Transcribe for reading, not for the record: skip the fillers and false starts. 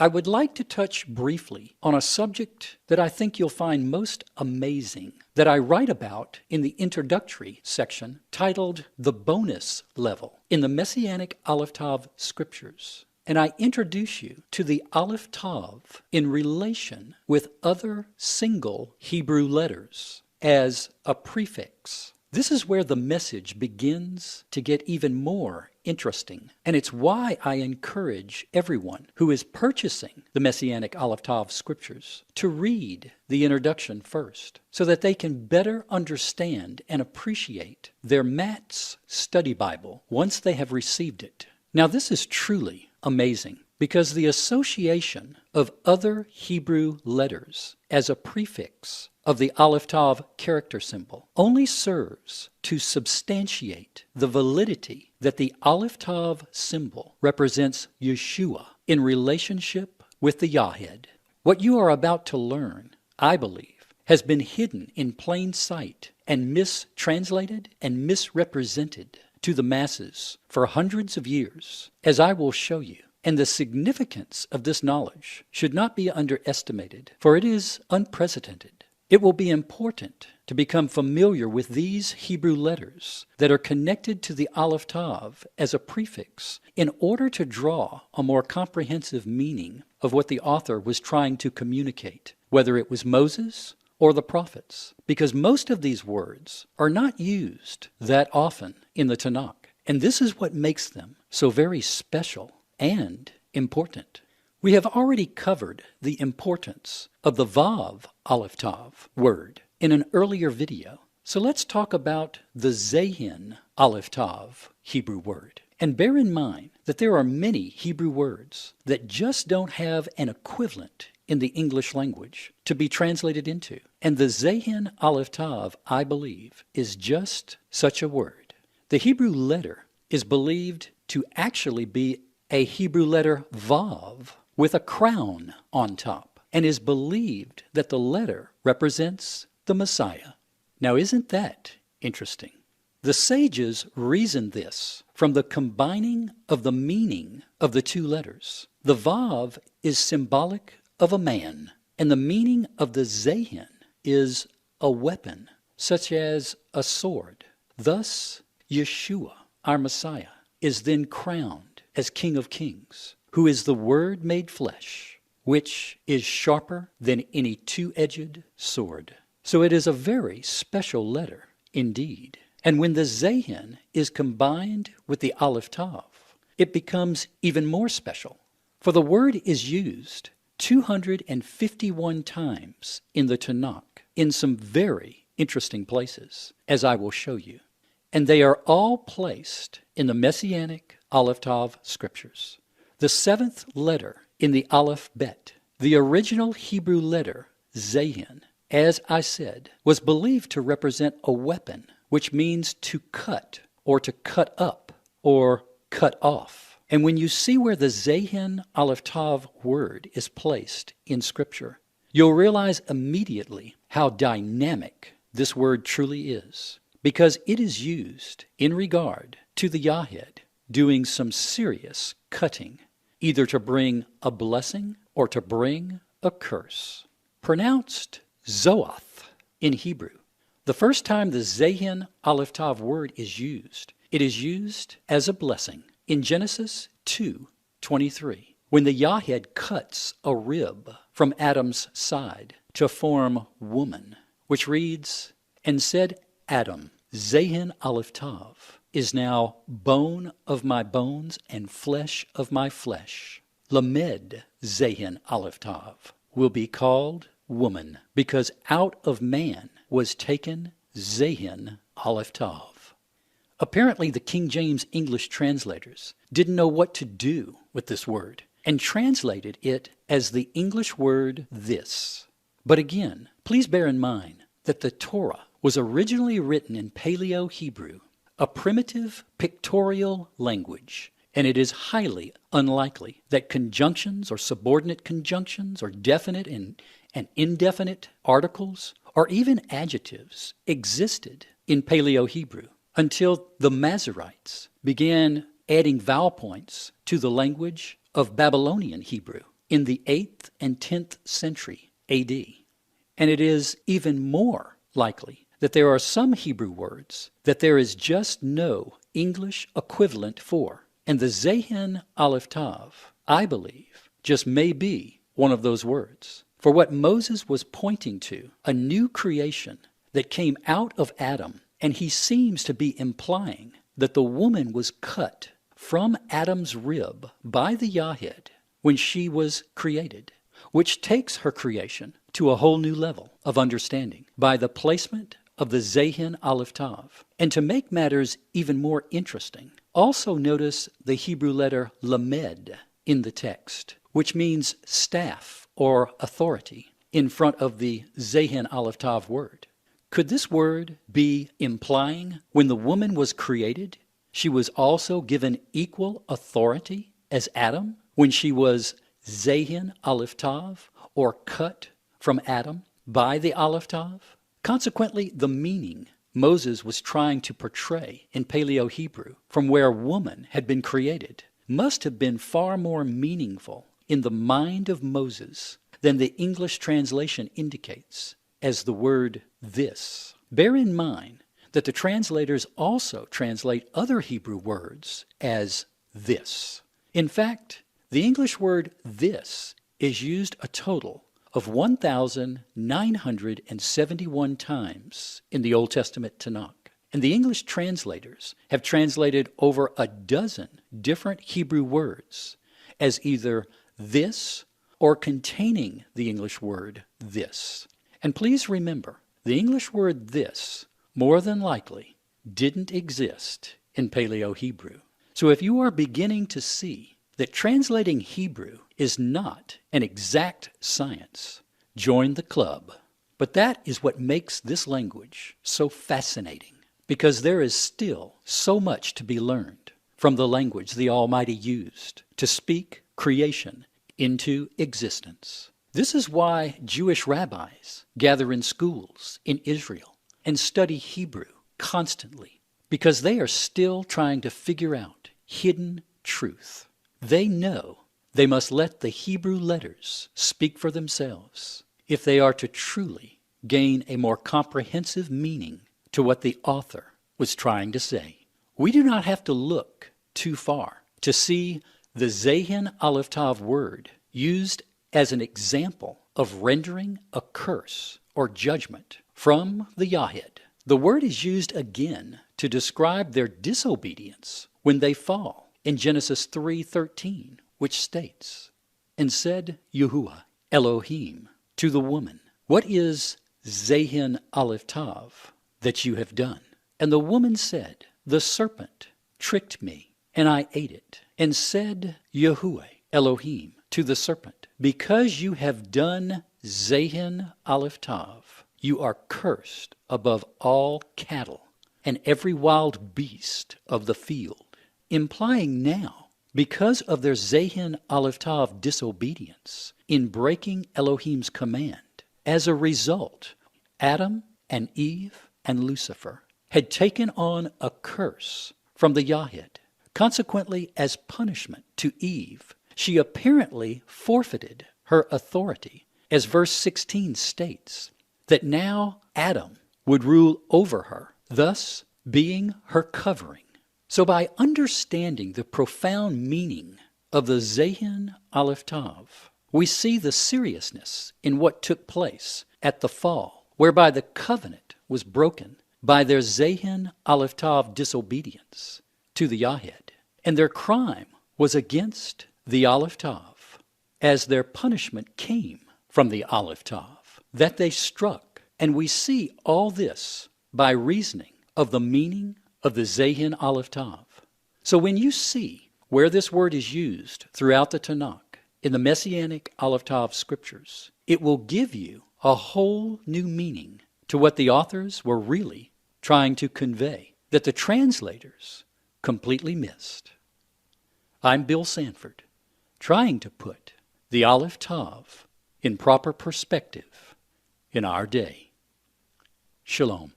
I would like to touch briefly on a subject that I think you'll find most amazing, that I write about in the introductory section titled The Bonus Level in the Messianic Aleph Tav Scriptures. And I introduce you to the Aleph Tav in relation with other single Hebrew letters as a prefix. This is where the message begins to get even more interesting, and it's why I encourage everyone who is purchasing the Messianic Aleph Tav Scriptures to read the introduction first, so that they can better understand and appreciate their Matt's Study Bible once they have received it. Now, this is truly amazing, because the association of other Hebrew letters as a prefix of the Aleph Tav character symbol only serves to substantiate the validity that the Aleph Tav symbol represents Yeshua in relationship with the Yahed. What you are about to learn, I believe, has been hidden in plain sight and mistranslated and misrepresented to the masses for hundreds of years, as I will show you. And the significance of this knowledge should not be underestimated, for it is unprecedented. It will be important to become familiar with these Hebrew letters that are connected to the Aleph Tav as a prefix in order to draw a more comprehensive meaning of what the author was trying to communicate, whether it was Moses or the prophets, because most of these words are not used that often in the Tanakh, and this is what makes them so very special and important. We have already covered the importance of the Vav Aleph Tav word in an earlier video, so let's talk about the Zayin Aleph Tav Hebrew word. And bear in mind that there are many Hebrew words that just don't have an equivalent in the English language to be translated into. And the Zayin Aleph Tav, I believe, is just such a word. The Hebrew letter is believed to actually be a Hebrew letter Vav with a crown on top, and is believed that the letter represents the Messiah. Now, isn't that interesting? The sages reasoned this from the combining of the meaning of the two letters. The Vav is symbolic of a man, and the meaning of the Zayin is a weapon, such as a sword. Thus, Yeshua, our Messiah, is then crowned as King of Kings, who is the Word made flesh, which is sharper than any two-edged sword. So it is a very special letter indeed. And when the Zayin is combined with the Aleph Tav, it becomes even more special. For the word is used 251 times in the Tanakh in some very interesting places, as I will show you. And they are all placed in the Messianic Aleph Tav Scriptures. The seventh letter in the Aleph Bet, the original Hebrew letter Zayin, as I said, was believed to represent a weapon, which means to cut, or to cut up, or cut off. And when you see where the Zayin Aleph Tav word is placed in Scripture, you'll realize immediately how dynamic this word truly is, because it is used in regard to the Yahed doing some serious cutting, either to bring a blessing or to bring a curse. Pronounced Zoath in Hebrew. The first time the Zayin Aleph Tav word is used, it is used as a blessing in Genesis 2:23, when the Yahed cuts a rib from Adam's side to form woman, which reads, "And said Adam, Zayin Aleph Tav is now bone of my bones and flesh of my flesh. Lamed Zayin Aleph Tav will be called woman, because out of man was taken Zayin Aleph Tav." Apparently, the King James English translators didn't know what to do with this word and translated it as the English word this. But again, please bear in mind that the Torah was originally written in Paleo-Hebrew, a primitive pictorial language, and it is highly unlikely that conjunctions or subordinate conjunctions or definite and indefinite articles or even adjectives existed in Paleo-Hebrew until the Masoretes began adding vowel points to the language of Babylonian Hebrew. in the 8th and 10th century AD. And it is even more likely that there are some Hebrew words that there is just no English equivalent for. And the Zayin Aleph Tav, I believe, just may be one of those words. For what Moses was pointing to, a new creation that came out of Adam, and he seems to be implying that the woman was cut from Adam's rib by the Yahid when she was created, which takes her creation to a whole new level of understanding by the placement of the Zayin Aleph Tav. And to make matters even more interesting, also notice the Hebrew letter lamed in the text, which means staff or authority in front of the Zayin Aleph Tav word. Could this word be implying when the woman was created, she was also given equal authority as Adam when she was Zayin Aleph Tav, or cut from Adam by the Aleph Tav? Consequently, the meaning Moses was trying to portray in Paleo-Hebrew from where woman had been created must have been far more meaningful in the mind of Moses than the English translation indicates as the word this. Bear in mind that the translators also translate other Hebrew words as this. In fact, the English word this is used a total of 1,971 times in the Old Testament Tanakh. And the English translators have translated over a dozen different Hebrew words as either this or containing the English word this. And please remember, the English word this more than likely didn't exist in Paleo-Hebrew. So if you are beginning to see that translating Hebrew is not an exact science, join the club. But that is what makes this language so fascinating, because there is still so much to be learned from the language the Almighty used to speak creation into existence. This is why Jewish rabbis gather in schools in Israel and study Hebrew constantly, because they are still trying to figure out hidden truth. They know they must let the Hebrew letters speak for themselves if they are to truly gain a more comprehensive meaning to what the author was trying to say. We do not have to look too far to see the Zayin Aleph Tav word used as an example of rendering a curse or judgment from the Yahid. The word is used again to describe their disobedience when they fall in Genesis 3:13, which states, "And said Yahuwah, Elohim, to the woman, what is Zayin Aleph Tav that you have done? And the woman said, the serpent tricked me, and I ate it. And said Yahuwah, Elohim, to the serpent, because you have done Zayin Aleph Tav, you are cursed above all cattle and every wild beast of the field." Implying now, because of their Zayin Aleph Tav disobedience in breaking Elohim's command, as a result, Adam and Eve and Lucifer had taken on a curse from the Yahid. Consequently, as punishment to Eve, she apparently forfeited her authority, as verse 16 states, that now Adam would rule over her, thus being her covering. So by understanding the profound meaning of the Zayin Aleph Tav, we see the seriousness in what took place at the fall, whereby the covenant was broken by their Zayin Aleph Tav disobedience to the Yahid. And their crime was against the Aleph Tav, as their punishment came from the Aleph Tav, that they struck. And we see all this by reasoning of the meaning of the Zayin Aleph Tav. So when you see where this word is used throughout the Tanakh, in the Messianic Aleph Tav scriptures, it will give you a whole new meaning to what the authors were really trying to convey, that the translators completely missed. I'm Bill Sanford, trying to put the Aleph Tav in proper perspective in our day. Shalom.